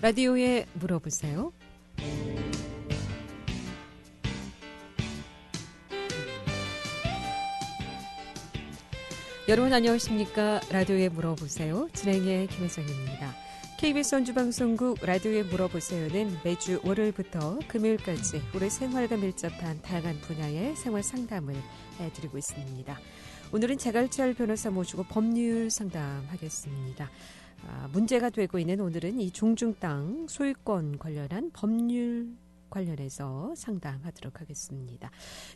라디오에 물어보세요. 여러분 안녕하십니까? 라디오에 물어보세요. 진행의 김혜정입니다. KBS 원주방송국 라디오에 물어보세요는 매주 월요일부터 금요일까지 우리 생활과 밀접한 다양한 분야의 생활 상담을 해드리고 있습니다. 오늘은 자갈철 변호사 모시고 법률 상담하겠습니다. 문제가 되고 있는 오늘은 이 종중 땅 소유권 관련한 법률 관련해서 상담하도록 하겠습니다.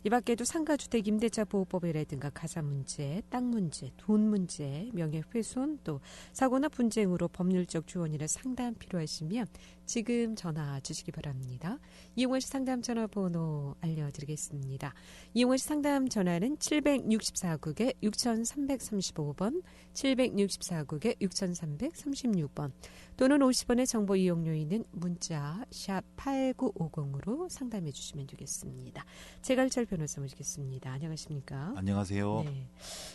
이 밖에도 상가주택 임대차 보호법이라든가 가사 문제, 땅 문제, 돈 문제, 명예훼손 또 사고나 분쟁으로 법률적 조언이나 상담 필요하시면 지금 전화 주시기 바랍니다. 이용원 씨 상담 전화번호 알려드리겠습니다. 이용원 씨 상담 전화는 764국에 6335번, 764국에 6336번 또는 50원의 정보 이용료 있는 문자 샵 8950으로 상담해 주시면 되겠습니다. 재갈철 변호사 모시겠습니다. 안녕하십니까? 안녕하세요. 네.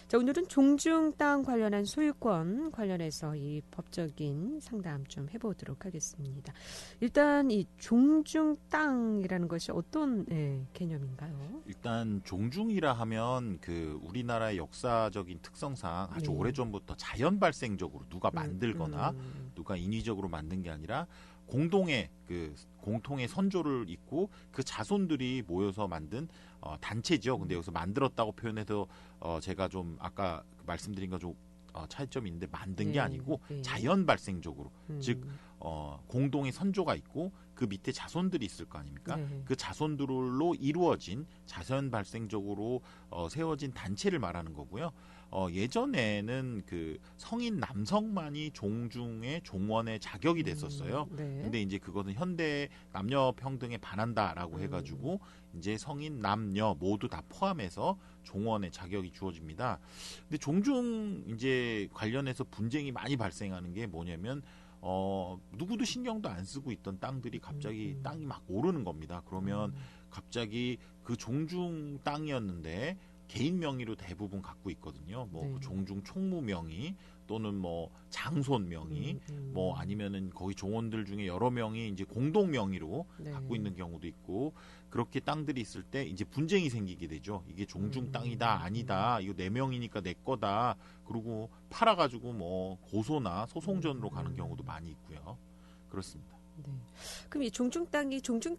자, 오늘은 종중 땅 관련한 소유권 관련해서 이 법적인 상담 좀 해보도록 하겠습니다. 일단 이 종중 땅이라는 것이 어떤 개념인가요? 일단 종중이라 하면 그 우리나라의 역사적인 특성상 아주 오래전부터 자연 발생적으로 누가 만들거나 누가 인위적으로 만든 게 아니라 공통의 선조를 잇고 그 자손들이 모여서 만든 단체죠. 근데 여기서 만들었다고 표현해서 제가 좀 아까 말씀드린 거 좀 차이점이 있는데 만든 게 아니고 자연 발생적으로 즉 공동의 선조가 있고 그 밑에 자손들이 있을 거 아닙니까? 그 자손들로 이루어진 자연 발생적으로 세워진 단체를 말하는 거고요. 예전에는 그 성인 남성만이 종중의 종원의 자격이 됐었어요. 근데 이제 그것은 현대 남녀 평등에 반한다라고 해가지고 이제 성인 남녀 모두 다 포함해서 종원의 자격이 주어집니다. 근데 종중 이제 관련해서 분쟁이 많이 발생하는 게 뭐냐면 누구도 신경도 안 쓰고 있던 땅들이 갑자기 땅이 막 오르는 겁니다. 그러면 갑자기 그 종중 땅이었는데 개인 명의로 대부분 갖고 있거든요. 뭐 종중 총무 명의 또는 뭐 장손 명의 뭐 아니면은 거기 종원들 중에 여러 명이 이제 공동 명의로 갖고 있는 경우도 있고 그렇게 땅들이 있을 때 이제 분쟁이 생기게 되죠. 이게 종중 땅이다 아니다 이거 내 명이니까 내 거다 그리고 팔아가지고 뭐 고소나 소송전으로 가는 경우도 많이 있고요. 그렇습니다. 네. 그럼 이 종중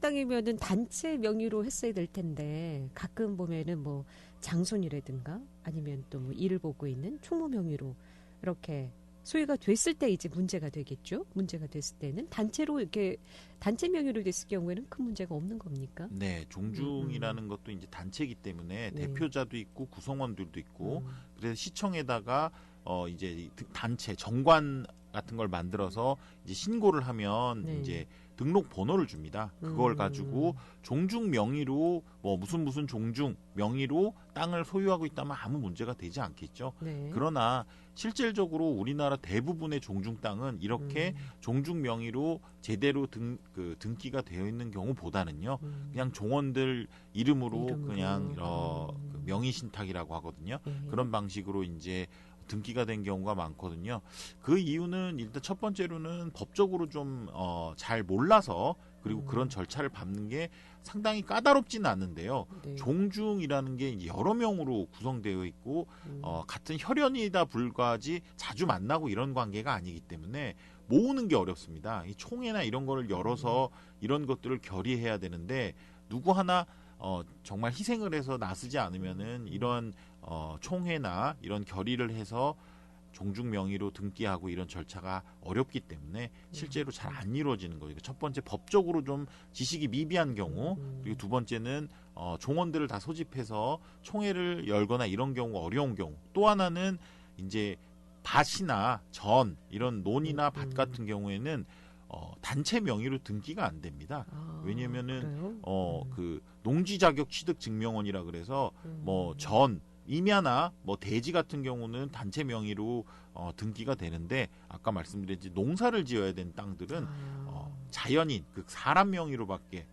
땅이면은 단체 명의로 했어야 될 텐데 가끔 보면은 뭐 장손이라든가 아니면 또 뭐 일을 보고 있는 총무 명의로 이렇게 소유가 됐을 때 이제 문제가 되겠죠. 문제가 됐을 때는 단체로 이렇게 단체 명의로 됐을 경우에는 큰 문제가 없는 겁니까? 네, 종중이라는 것도 이제 단체이기 때문에 대표자도 있고 구성원들도 있고 그래서 시청에다가 이제 단체 정관 같은 걸 만들어서 이제 신고를 하면 이제 등록 번호를 줍니다. 그걸 가지고 종중 명의로 뭐 무슨 종중 명의로 땅을 소유하고 있다면 아무 문제가 되지 않겠죠. 그러나 실질적으로 우리나라 대부분의 종중 땅은 이렇게 종중 명의로 제대로 등기가 되어 있는 경우보다는요. 그냥 종원들 이름으로 그냥 그 명의 신탁이라고 하거든요. 그런 방식으로 이제 등기가 된 경우가 많거든요. 그 이유는 일단 첫 번째로는 법적으로 좀 잘 몰라서 그리고 그런 절차를 밟는 게 상당히 까다롭지는 않는데요. 종중이라는 게 여러 명으로 구성되어 있고 같은 혈연이다 불과하지 자주 만나고 이런 관계가 아니기 때문에 모으는 게 어렵습니다. 이 총회나 이런 거를 열어서 이런 것들을 결의해야 되는데 누구 하나 정말 희생을 해서 나서지 않으면은 이런 총회나 이런 결의를 해서 종중 명의로 등기하고 이런 절차가 어렵기 때문에 실제로 잘 안 이루어지는 거죠. 첫 번째 법적으로 좀 지식이 미비한 경우 그리고 두 번째는 종원들을 다 소집해서 총회를 열거나 이런 경우가 어려운 경우 또 하나는 이제 밭이나 전 이런 논이나 밭 같은 경우에는 단체 명의로 등기가 안 됩니다. 왜냐면은 그 농지 자격 취득 증명원이라 그래서 뭐 전 임야나 뭐 대지 같은 경우는 단체 명의로 등기가 되는데 아까 말씀드렸지 농사를 지어야 되는 땅들은 자연인 그 사람 명의로밖에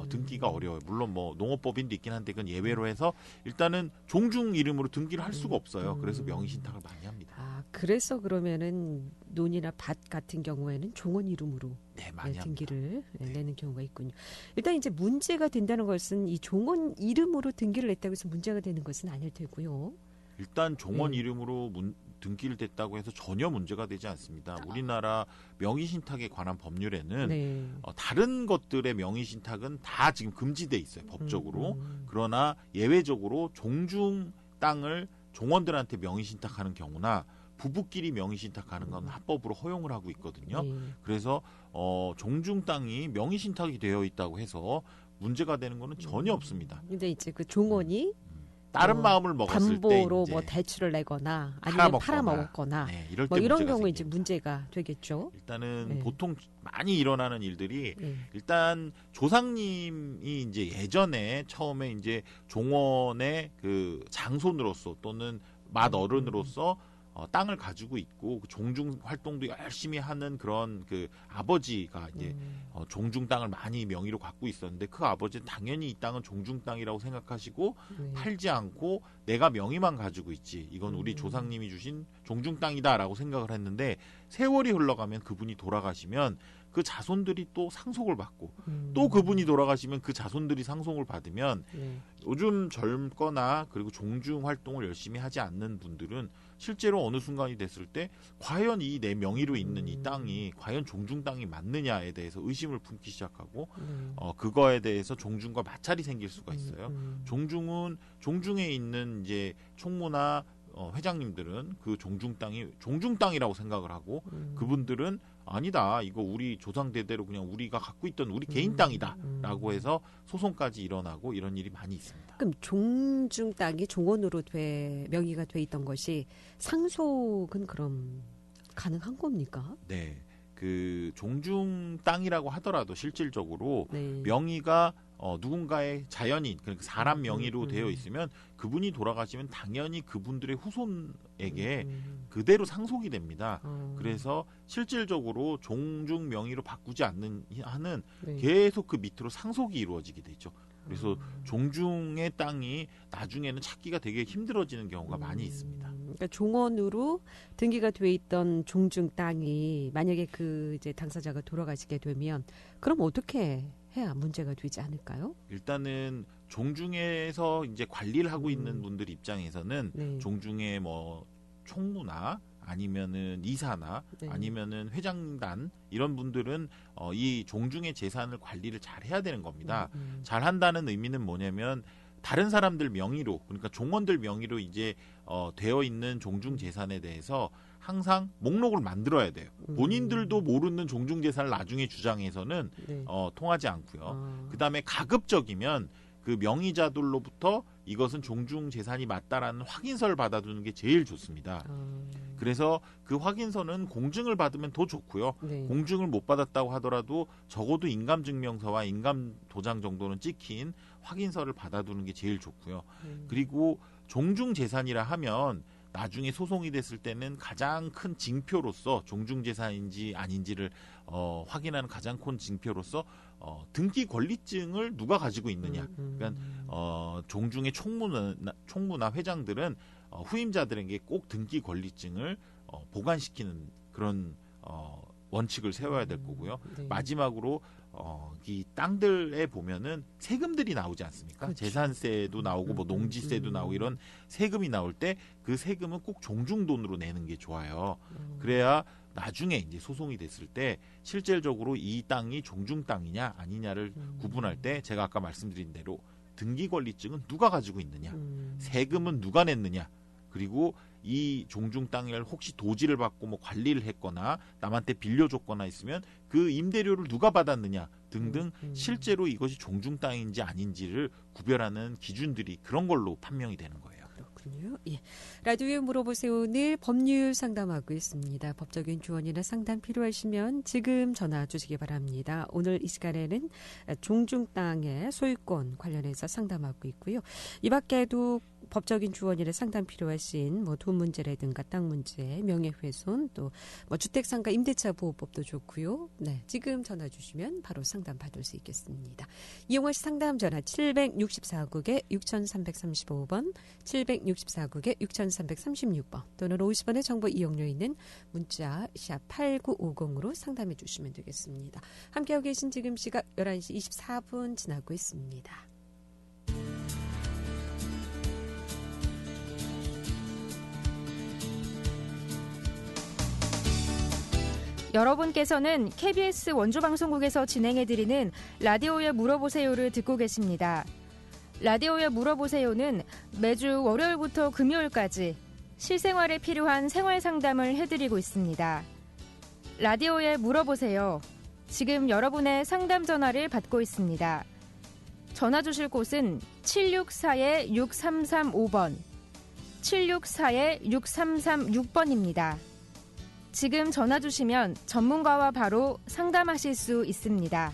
등기가 어려워요. 물론 뭐 농업법인도 있긴 한데 그건 예외로 해서 일단은 종중 이름으로 등기를 할 수가 없어요. 그래서 명의 신탁을 많이 합니다. 아, 그래서 그러면은 논이나 밭 같은 경우에는 종원 이름으로 네, 많이 등기를 네. 내는 경우가 있군요. 일단 이제 문제가 된다는 것은 이 종원 이름으로 등기를 냈다고 해서 문제가 되는 것은 아닐 테고요. 일단 종원 이름으로 등기를 냈다고 해서 전혀 문제가 되지 않습니다. 우리나라 명의신탁에 관한 법률에는 네. 다른 것들의 명의신탁은 다 지금 금지돼 있어요, 법적으로. 그러나 예외적으로 종중 땅을 종원들한테 명의신탁하는 경우나 부부끼리 명의신탁하는 건 합법으로 허용을 하고 있거든요. 그래서 종중 땅이 명의신탁이 되어 있다고 해서 문제가 되는 거는 전혀 없습니다. 근데 이제 그 종원이 다른 마음을 먹었을 때 담보로 뭐 대출을 내거나 아니면 팔아먹었거나 네, 이럴 뭐 때 이런 문제가 경우에 이제 생깁니다. 문제가 되겠죠. 일단은 보통 많이 일어나는 일들이 일단 조상님이 이제 예전에 처음에 이제 종원의 그 장손으로서 또는 맏어른으로서 땅을 가지고 있고 종중 활동도 열심히 하는 그런 그 아버지가 이제 종중 땅을 많이 명의로 갖고 있었는데 그 아버지는 당연히 이 땅은 종중 땅이라고 생각하시고 팔지 않고 내가 명의만 가지고 있지 이건 우리 조상님이 주신 종중 땅이다라고 생각을 했는데 세월이 흘러가면 그분이 돌아가시면 그 자손들이 또 상속을 받고 또 그분이 돌아가시면 그 자손들이 상속을 받으면 요즘 젊거나 그리고 종중 활동을 열심히 하지 않는 분들은 실제로 어느 순간이 됐을 때 과연 이 내 명의로 있는 이 땅이 과연 종중 땅이 맞느냐에 대해서 의심을 품기 시작하고 그거에 대해서 종중과 마찰이 생길 수가 있어요. 종중에 있는 이제 총무나 회장님들은 그 종중 땅이 종중 땅이라고 생각을 하고 그분들은 아니다. 이거 우리 조상 대대로 그냥 우리가 갖고 있던 우리 개인 땅이다라고 해서 소송까지 일어나고 이런 일이 많이 있습니다. 그럼 종중 땅이 종원으로 명의가 돼 있던 것이 상속은 그럼 가능한 겁니까? 네. 그 종중 땅이라고 하더라도 실질적으로 명의가 누군가의 자연인 그러니까 사람 명의로 되어 있으면 그분이 돌아가시면 당연히 그분들의 후손에게 그대로 상속이 됩니다. 그래서 실질적으로 종중 명의로 바꾸지 않는 한은 계속 그 밑으로 상속이 이루어지게 되죠. 그래서 종중의 땅이 나중에는 찾기가 되게 힘들어지는 경우가 많이 있습니다. 그러니까 종원으로 등기가 돼 있던 종중 땅이 만약에 그 이제 당사자가 돌아가시게 되면 그럼 어떻게 해야 문제가 되지 않을까요? 일단은 종중에서 이제 관리를 하고 있는 분들 입장에서는 종중의 뭐 총무나 아니면은 이사나 아니면은 회장단 이런 분들은 이 종중의 재산을 관리를 잘 해야 되는 겁니다. 잘 한다는 의미는 뭐냐면 다른 사람들 명의로 그러니까 종원들 명의로 이제 되어 있는 종중 재산에 대해서 항상 목록을 만들어야 돼요. 본인들도 모르는 종중 재산을 나중에 주장해서는 통하지 않고요. 그다음에 가급적이면 그 명의자들로부터 이것은 종중 재산이 맞다라는 확인서를 받아두는 게 제일 좋습니다. 그래서 그 확인서는 공증을 받으면 더 좋고요. 공증을 못 받았다고 하더라도 적어도 인감증명서와 인감도장 정도는 찍힌 확인서를 받아두는 게 제일 좋고요. 그리고 종중 재산이라 하면 나중에 소송이 됐을 때는 가장 큰 징표로서 종중 재산인지 아닌지를 확인하는 가장 큰 징표로서 등기 권리증을 누가 가지고 있느냐. 그러니까 종중의 총무나 회장들은 후임자들에게 꼭 등기 권리증을 보관시키는 그런 원칙을 세워야 될 거고요. 마지막으로 이 땅들에 보면은 세금들이 나오지 않습니까? 그렇죠. 재산세도 나오고 뭐 농지세도 나오고 이런 세금이 나올 때 그 세금은 꼭 종중돈으로 내는 게 좋아요. 그래야 나중에 이제 소송이 됐을 때 실질적으로 이 땅이 종중 땅이냐 아니냐를 구분할 때 제가 아까 말씀드린 대로 등기 권리증은 누가 가지고 있느냐, 세금은 누가 냈느냐, 그리고 이 종중 땅을 혹시 도지를 받고 뭐 관리를 했거나 남한테 빌려줬거나 있으면 그 임대료를 누가 받았느냐 등등 실제로 이것이 종중 땅인지 아닌지를 구별하는 기준들이 그런 걸로 판명이 되는 거예요. 그렇군요. 예. 라디오에 물어보세요. 오늘 법률 상담하고 있습니다. 법적인 조언이나 상담 필요하시면 지금 전화 주시기 바랍니다. 오늘 이 시간에는 종중 땅의 소유권 관련해서 상담하고 있고요. 이 밖에도 법적인 주원이나 상담 필요하신 뭐 돈 문제라든가 땅 문제, 명예훼손, 또 뭐 주택상가 임대차 보호법도 좋고요. 네, 지금 전화 주시면 바로 상담 받을 수 있겠습니다. 이용하시 상담 전화 764국에 6335번, 764국에 6336번 또는 50원의 정보 이용료 있는 문자 샵 8950으로 상담해 주시면 되겠습니다. 함께하고 계신 지금 시각 11시 24분 지나고 있습니다. 여러분께서는 KBS 원주방송국에서 진행해드리는 라디오에 물어보세요를 듣고 계십니다. 라디오에 물어보세요는 매주 월요일부터 금요일까지 실생활에 필요한 생활 상담을 해드리고 있습니다. 라디오에 물어보세요. 지금 여러분의 상담 전화를 받고 있습니다. 전화 주실 곳은 764-6335번, 764-6336번입니다. 지금 전화 주시면 전문가와 바로 상담하실 수 있습니다.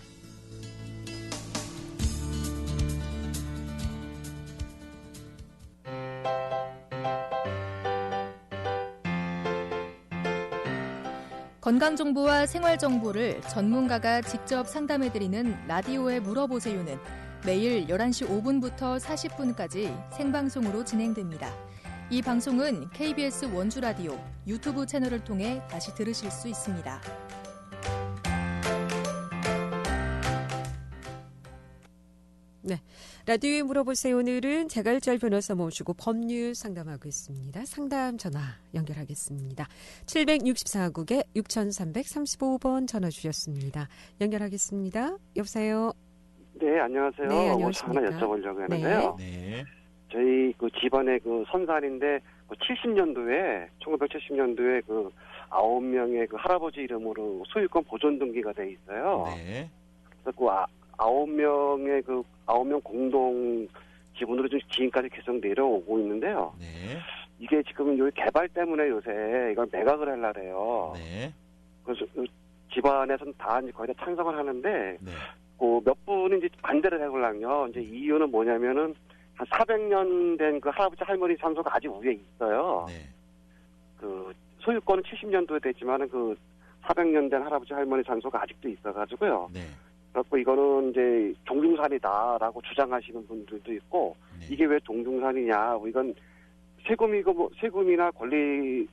건강정보와 생활정보를 전문가가 직접 상담해드리는 라디오에 물어보세요는 매일 11시 5분부터 40분까지 생방송으로 진행됩니다. 이 방송은 KBS 원주라디오 유튜브 채널을 통해 다시 들으실 수 있습니다. 네, 라디오에 물어보세요. 오늘은 자갈절 변호사 모시고 법률 상담하고 있습니다. 상담 전화 연결하겠습니다. 764국에 6335번 전화 주셨습니다. 연결하겠습니다. 여보세요? 네, 안녕하세요. 네, 안녕하십니까? 하나 여쭤보려고 하는데요. 네. 저희 그 집안의 그 선산인데 1970년도에 그 9명의 그 할아버지 이름으로 소유권 보존 등기가 돼 있어요. 네. 그래서 그 9명 공동 지분으로 좀 지금까지 계속 내려오고 있는데요. 네. 이게 지금 요 개발 때문에 요새 이걸 매각을 하려래요. 네. 그래서 집안에서는 다 이제 거의 다 찬성을 하는데 네. 그 몇 분은 이제 반대를 해보려요. 이제 이유는 뭐냐면은 한 400년 된 그 할아버지 할머니 산소가 아직 위에 있어요. 네. 그 소유권은 70년도에 됐지만은 그 400년 된 할아버지 할머니 산소가 아직도 있어가지고요. 네. 그래갖고 이거는 이제 종중산이다라고 주장하시는 분들도 있고 네. 이게 왜 종중산이냐? 이건 세금이고 뭐 세금이나 권리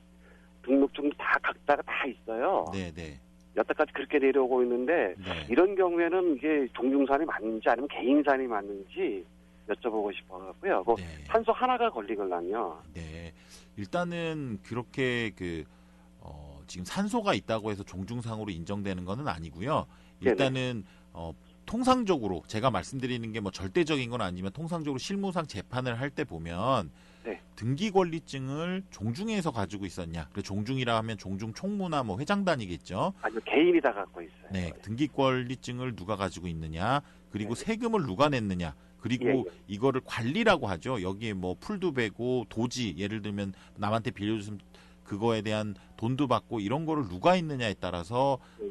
등록증 다 각자가 다 있어요. 네. 네. 여태까지 그렇게 내려오고 있는데 네. 이런 경우에는 이게 종중산이 맞는지 아니면 개인산이 맞는지 여쭤보고 싶어갖고요. 뭐 네. 산소 하나가 걸리걸랑요. 네. 일단은 그렇게 지금 산소가 있다고 해서 종중상으로 인정되는 것은 아니고요. 일단은 통상적으로 제가 말씀드리는 게 뭐 절대적인 건 아니지만 통상적으로 실무상 재판을 할 때 보면 네. 등기 권리증을 종중에서 가지고 있었냐. 그래서 종중이라 하면 종중 총무나 뭐 회장단이겠죠. 아니요, 개인이 다 갖고 있어요. 네, 등기 권리증을 누가 가지고 있느냐. 그리고 네. 세금을 누가 냈느냐. 그리고 예. 이거를 관리라고 하죠. 여기에 뭐 풀도 베고 도지 예를 들면 남한테 빌려줬으면 그거에 대한 돈도 받고 이런 거를 누가 있느냐에 따라서 예.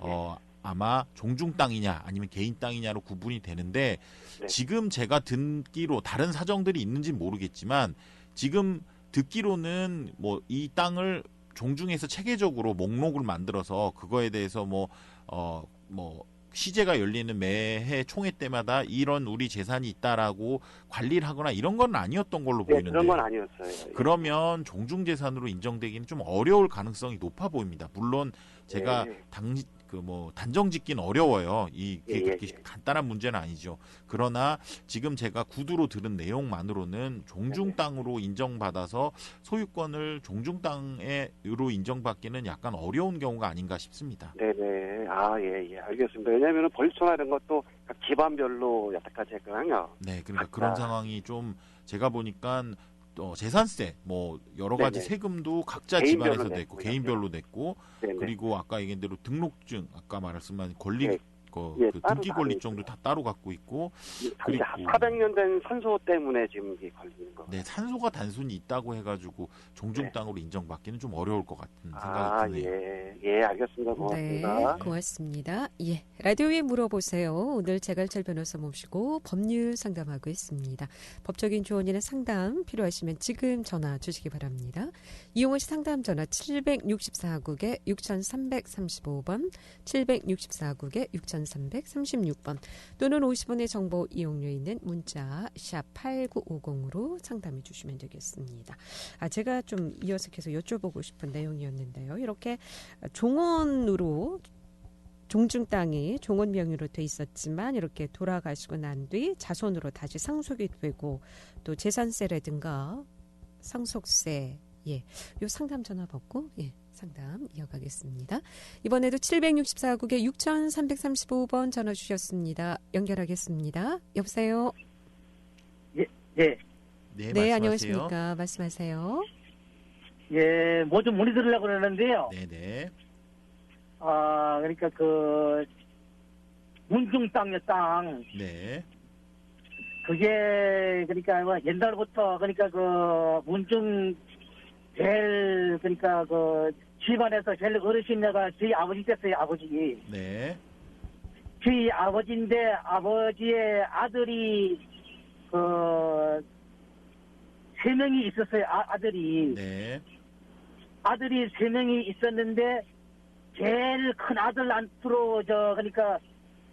아마 종중 땅이냐 아니면 개인 땅이냐로 구분이 되는데 네. 지금 제가 듣기로 다른 사정들이 있는지는 모르겠지만 지금 듣기로는 뭐 이 땅을 종중에서 체계적으로 목록을 만들어서 그거에 대해서 뭐 시제가 열리는 매해 총회 때마다 이런 우리 재산이 있다라고 관리를 하거나 이런 건 아니었던 걸로 네, 보이는데 그런 건 아니었어요. 그러면 종중재산으로 인정되기는 좀 어려울 가능성이 높아 보입니다. 물론 제가 네. 단정 짓기는 어려워요. 이게 예, 그렇게 예. 간단한 문제는 아니죠. 그러나 지금 제가 구두로 들은 내용만으로는 종중 네. 땅으로 인정받아서 소유권을 종중 땅으로 인정받기는 약간 어려운 경우가 아닌가 싶습니다. 네네. 예, 알겠습니다. 왜냐면은 벌초나 이런 것도 각 집안별로 여태까지 했거든요. 네, 그러니까 각자. 그런 상황이 좀 제가 보니까 재산세 뭐 여러 가지 네네. 세금도 각자 개인별로 집안에서 냈고 냈고요. 개인별로 냈고 네네. 그리고 아까 얘기한 대로 등록증 아까 말씀한 네. 그 등기 권리증도 다 따로 갖고 있고 그리고 400년 된 산소 때문에 지금 이게 걸리는 거. 네, 산소가 단순히 있다고 해가지고 종중 땅으로 인정받기는 좀 어려울 것 같은 생각이 드네요. 예, 알겠습니다. 고맙습니다. 네, 고맙습니다. 예, 라디오에 물어보세요. 오늘 재갈철 변호사 모시고 법률 상담하고 있습니다. 법적인 조언이나 상담 필요하시면 지금 전화 주시기 바랍니다. 이용호 씨 상담 전화 764국에 6335번, 764국에 6336번 또는 50원의 정보 이용료 있는 문자 샵 8950으로 상담해 주시면 되겠습니다. 제가 좀 이어서 계속 여쭤보고 싶은 내용이었는데요. 이렇게 종원으로 종중 땅이 종원 명의로 돼 있었지만 이렇게 돌아가시고 난 뒤 자손으로 다시 상속이 되고 또 재산세라든가 상속세 요 상담 전화 받고 상담 이어가겠습니다. 이번에도 764국에 6335번 전화 주셨습니다. 연결하겠습니다. 여보세요? 네, 안녕하십니까. 말씀하세요. 예, 뭐 좀 문의드리려고 그러는데요. 네네. 그러니까 문중 땅이요, 땅. 네. 그게, 그러니까 옛날부터, 그러니까 문중 그러니까 집안에서 제일 어르신네가 저희 아버지 됐어요, 아버지. 네. 저희 아버지인데, 아버지의 아들이, 3명이 있었어요, 아들이. 네. 아들이 3명이 있었는데, 제일 큰 아들 앞으로, 그러니까,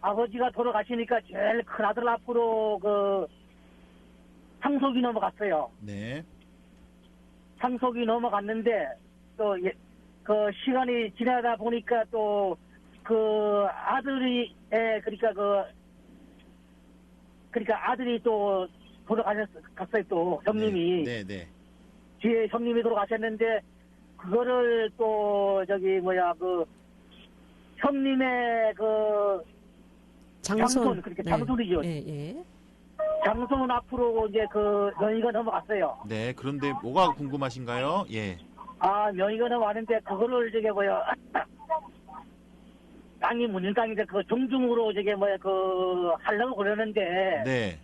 아버지가 돌아가시니까 제일 큰 아들 앞으로, 상속이 넘어갔어요. 네. 상속이 넘어갔는데, 또, 시간이 지나다 보니까 또, 아들이, 그러니까 아들이 또 돌아가셨어요, 또, 형님이. 네. 제 형님이 돌아가셨는데, 그거를 또, 형님의 장손, 그러니까 장손이죠. 장손 앞으로 이제 명의가 넘어갔어요. 네, 그런데 뭐가 궁금하신가요? 예. 명의가 넘어갔는데, 그거를 땅이 문인 땅인데, 종중으로 하려고 그러는데, 네.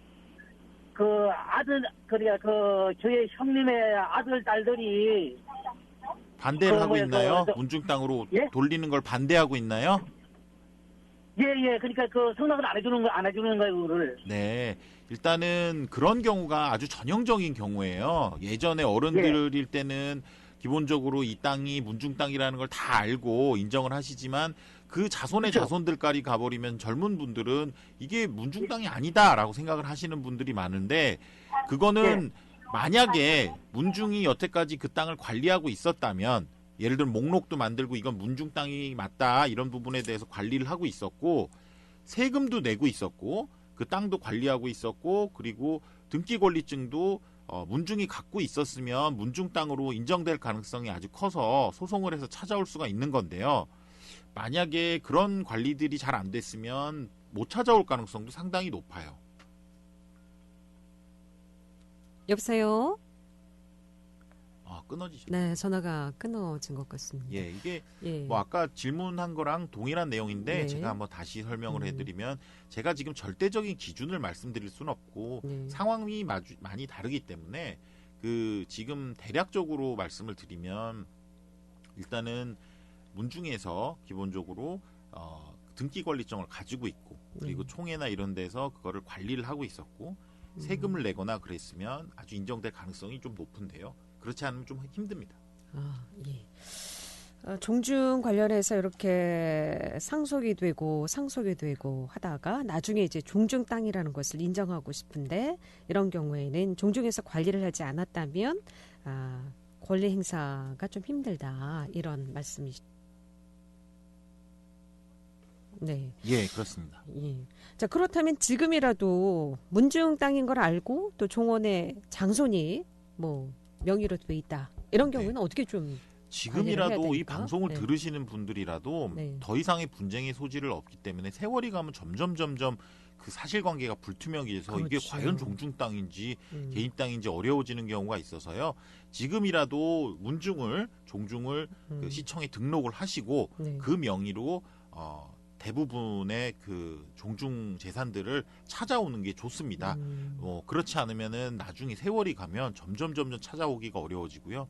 저희 형님의 아들, 딸들이, 반대를 하고 있나요? 문중 땅으로 돌리는 걸 반대하고 있나요? 예. 그러니까 승낙을 안 해주는 거예요, 그거를. 네. 일단은 그런 경우가 아주 전형적인 경우예요. 예전에 어른들일 때는 기본적으로 이 땅이 문중 땅이라는 걸 다 알고 인정을 하시지만 그 자손의 자손들까지 가버리면 젊은 분들은 이게 문중 땅이 아니다라고 생각을 하시는 분들이 많은데 그거는 만약에 문중이 여태까지 그 땅을 관리하고 있었다면 예를 들면 목록도 만들고 이건 문중 땅이 맞다 이런 부분에 대해서 관리를 하고 있었고 세금도 내고 있었고 그 땅도 관리하고 있었고 그리고 등기 권리증도 문중이 갖고 있었으면 문중 땅으로 인정될 가능성이 아주 커서 소송을 해서 찾아올 수가 있는 건데요. 만약에 그런 관리들이 잘 안 됐으면 못 찾아올 가능성도 상당히 높아요. 여보세요? 끊어지죠. 네, 전화가 끊어진 것 같습니다. 예, 이게 뭐 아까 질문한 거랑 동일한 내용인데 제가 한번 다시 설명을 해드리면 제가 지금 절대적인 기준을 말씀드릴 수는 없고 상황이 많이 다르기 때문에 지금 대략적으로 말씀을 드리면 일단은 문중에서 기본적으로 등기 권리증을 가지고 있고 그리고 총회나 이런 데서 그거를 관리를 하고 있었고 세금을 내거나 그랬으면 아주 인정될 가능성이 좀 높은데요. 그렇지 않으면 좀 힘듭니다. 종중 관련해서 이렇게 상속이 되고 하다가 나중에 이제 종중 땅이라는 것을 인정하고 싶은데 이런 경우에는 종중에서 관리를 하지 않았다면 권리 행사가 좀 힘들다 이런 말씀이시죠. 네. 예, 그렇습니다. 자, 그렇다면 지금이라도 문중 땅인 걸 알고 또 종원의 장손이 명의로 돼 있다. 이런 경우는 어떻게 좀 지금이라도 이 방송을 들으시는 분들이라도 더 이상의 분쟁의 소지를 없기 때문에 세월이 가면 점점 그 사실관계가 불투명해져서 이게 과연 종중 땅인지 개인 땅인지 어려워지는 경우가 있어서요. 지금이라도 종중을 그 시청에 등록을 하시고 그 명의로 대부분의 그 종중 재산들을 찾아오는 게 좋습니다. 그렇지 않으면은 나중에 세월이 가면 점점 찾아오기가 어려워지고요.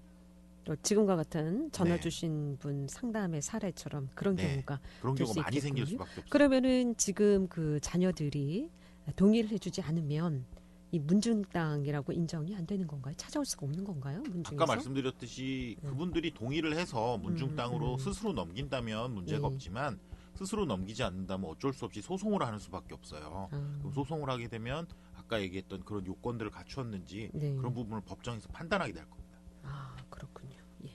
지금과 같은 전화 네. 주신 분 상담의 사례처럼 그런 네. 경우가 그런 될 경우가 수 많이 있겠군요. 생길 수밖에 없어요. 그러면은 지금 그 자녀들이 동의를 해주지 않으면 이 문중 땅이라고 인정이 안 되는 건가요? 찾아올 수가 없는 건가요? 문중에서? 아까 말씀드렸듯이 그분들이 동의를 해서 문중 땅으로 스스로 넘긴다면 문제가 네. 없지만 스스로 넘기지 않는다면 어쩔 수 없이 소송을 하는 수밖에 없어요. 그럼 소송을 하게 되면 아까 얘기했던 그런 요건들을 갖추었는지 네. 그런 부분을 법정에서 판단하게 될 겁니다. 아, 그렇군요. 예.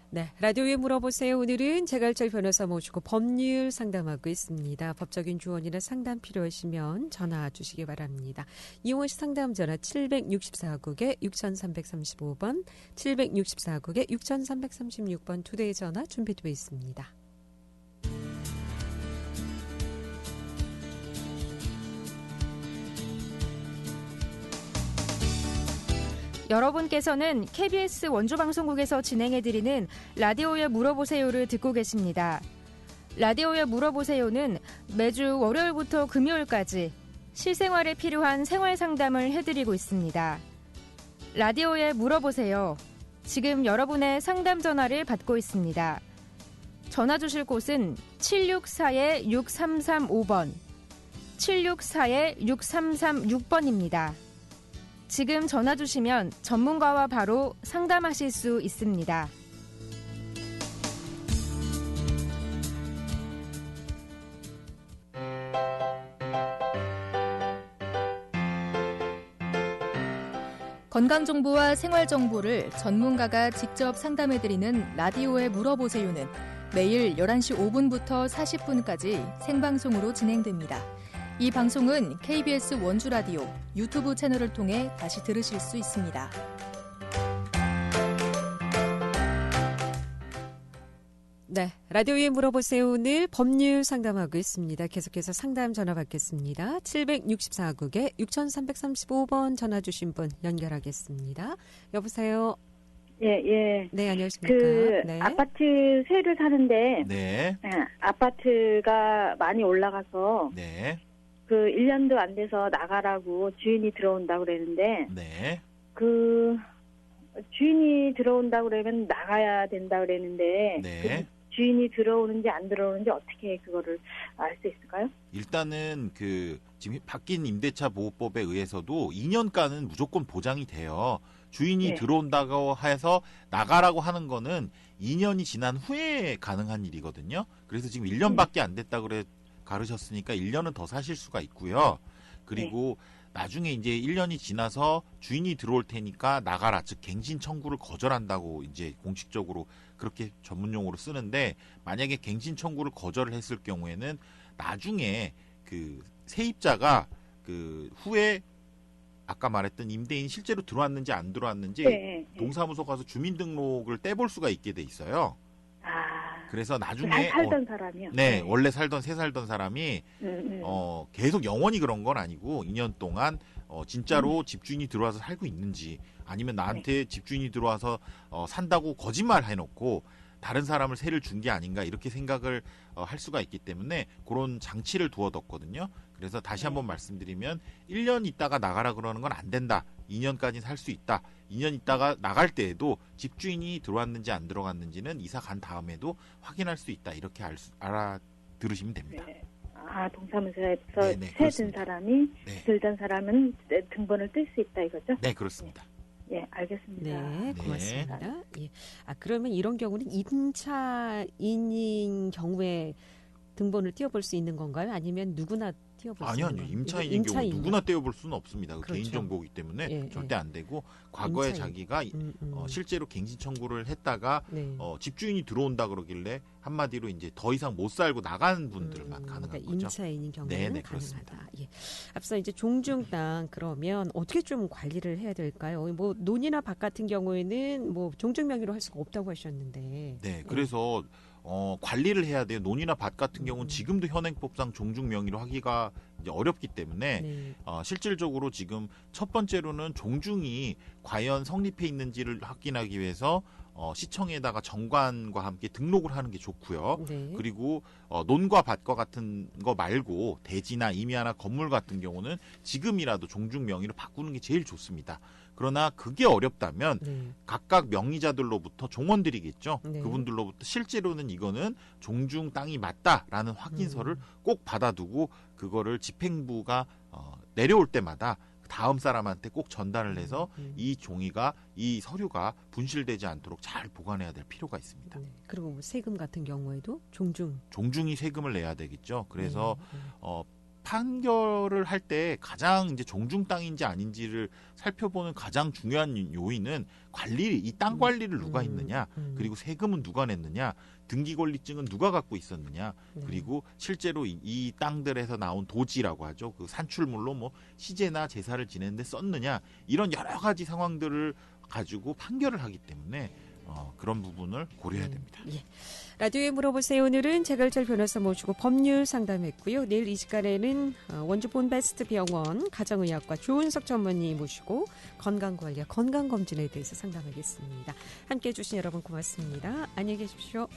네, 라디오에 물어보세요. 오늘은 재갈철 변호사 모시고 법률 상담하고 있습니다. 법적인 조언이나 상담 필요하시면 전화 주시기 바랍니다. 이용원 씨 상담 전화 764국에 6335번, 764국에 6336번 두 대의 전화 준비되어 있습니다. 여러분께서는 KBS 원주방송국에서 진행해드리는 라디오에 물어보세요를 듣고 계십니다. 라디오에 물어보세요는 매주 월요일부터 금요일까지 실생활에 필요한 생활 상담을 해드리고 있습니다. 라디오에 물어보세요. 지금 여러분의 상담 전화를 받고 있습니다. 전화 주실 곳은 764-6335번, 764-6336번입니다. 지금 전화 주시면 전문가와 바로 상담하실 수 있습니다. 건강정보와 생활정보를 전문가가 직접 상담해드리는 라디오에 물어보세요는 매일 11시 5분부터 40분까지 생방송으로 진행됩니다. 이 방송은 KBS 원주라디오 유튜브 채널을 통해 다시 들으실 수 있습니다. 네, 라디오에 물어보세요. 오늘 법률 상담하고 있습니다. 계속해서 상담 전화 받겠습니다. 764국에 6335번 전화 주신 분 연결하겠습니다. 여보세요. 예. 네, 안녕하십니까. 네. 아파트 세를 사는데, 네. 아파트가 많이 올라가서, 네. 1년도 안 돼서 나가라고 주인이 들어온다고 그랬는데, 네. 주인이 들어온다고 그러면 나가야 된다고 그랬는데, 네. 주인이 들어오는지 안 들어오는지 어떻게 그거를 알 수 있을까요? 일단은 지금 바뀐 임대차 보호법에 의해서도 2년간은 무조건 보장이 돼요. 주인이 네. 들어온다고 해서 나가라고 하는 거는 2년이 지난 후에 가능한 일이거든요. 그래서 지금 1년밖에 안 됐다고 가르셨으니까 1년은 더 사실 수가 있고요. 그리고 나중에 이제 1년이 지나서 주인이 들어올 테니까 나가라, 즉 갱신 청구를 거절한다고 이제 공식적으로 그렇게 전문 용어로 쓰는데, 만약에 갱신 청구를 거절을 했을 경우에는 나중에 세입자가 후에 아까 말했던 임대인이 실제로 들어왔는지 안 들어왔는지 동사무소 가서 주민등록을 떼볼 수가 있게 돼 있어요. 그래서 나중에 살던 사람이요? 네, 원래 새 살던 사람이 계속 영원히 그런 건 아니고 2년 동안 진짜로 집주인이 들어와서 살고 있는지, 아니면 나한테 집주인이 들어와서 산다고 거짓말 해놓고 다른 사람을 세를 준 게 아닌가, 이렇게 생각을 할 수가 있기 때문에 그런 장치를 두어뒀거든요. 그래서 다시 한번 말씀드리면 1년 있다가 나가라 그러는 건 안 된다. 2년까지 살 수 있다. 2년 있다가 나갈 때에도 집주인이 들어왔는지 안 들어갔는지는 이사 간 다음에도 확인할 수 있다. 이렇게 알아들으시면 됩니다. 네. 동사무소에서 네네, 세 든 사람이 들던 사람은 등본을 뜰 수 있다 이거죠? 네, 그렇습니다. 예, 알겠습니다. 네, 고맙습니다. 예. 그러면 이런 경우는 임차인인 경우에 등본을 띄워볼 수 있는 건가요? 아니면 누구나 띄워볼 수 있는 건가요? 아니요. 임차인인 경우 누구나 떼어볼 수는 없습니다. 그렇죠. 개인정보이기 때문에 예, 절대 안 되고, 과거에 임차인. 자기가 실제로 갱신 청구를 했다가 집주인이 들어온다 그러길래 한마디로 이제 더 이상 못 살고 나간 분들만 가능한 그러니까 거죠. 임차인인 경우는 네네, 가능하다. 예. 앞서 이제 종중 땅 그러면 어떻게 좀 관리를 해야 될까요? 뭐 논이나 밭 같은 경우에는 뭐 종중 명의로 할 수가 없다고 하셨는데. 네, 그래서 관리를 해야 돼요. 논이나 밭 같은 경우는 지금도 현행법상 종중 명의로 하기가 이제 어렵기 때문에 네. 실질적으로 지금 첫 번째로는 종중이 과연 성립해 있는지를 확인하기 위해서 시청에다가 정관과 함께 등록을 하는 게 좋고요. 네. 그리고 논과 밭과 같은 거 말고 대지나 임야나 건물 같은 경우는 지금이라도 종중 명의로 바꾸는 게 제일 좋습니다. 그러나 그게 어렵다면 네. 각각 명의자들로부터 종원들이겠죠. 네. 그분들로부터 실제로는 이거는 종중 땅이 맞다라는 확인서를 꼭 받아두고 그거를 집행부가 내려올 때마다 다음 사람한테 꼭 전달을 해서 이 종이가 이 서류가 분실되지 않도록 잘 보관해야 될 필요가 있습니다. 네. 그리고 뭐 세금 같은 경우에도 종중이 세금을 내야 되겠죠. 그래서 판결을 할 때 가장 이제 종중 땅인지 아닌지를 살펴보는 가장 중요한 요인은 이 땅 관리를 누가 했느냐, 그리고 세금은 누가 냈느냐, 등기권리증은 누가 갖고 있었느냐, 그리고 실제로 이 땅들에서 나온 도지라고 하죠. 그 산출물로 뭐 시제나 제사를 지내는데 썼느냐, 이런 여러 가지 상황들을 가지고 판결을 하기 때문에 그런 부분을 고려해야 됩니다. 예. 라디오에 물어보세요. 오늘은 재갈철 변호사 모시고 법률 상담했고요. 내일 이 시간에는 원주 본베스트 병원 가정의학과 조은석 전문의 모시고 건강관리와 건강검진에 대해서 상담하겠습니다. 함께해 주신 여러분 고맙습니다. 안녕히 계십시오.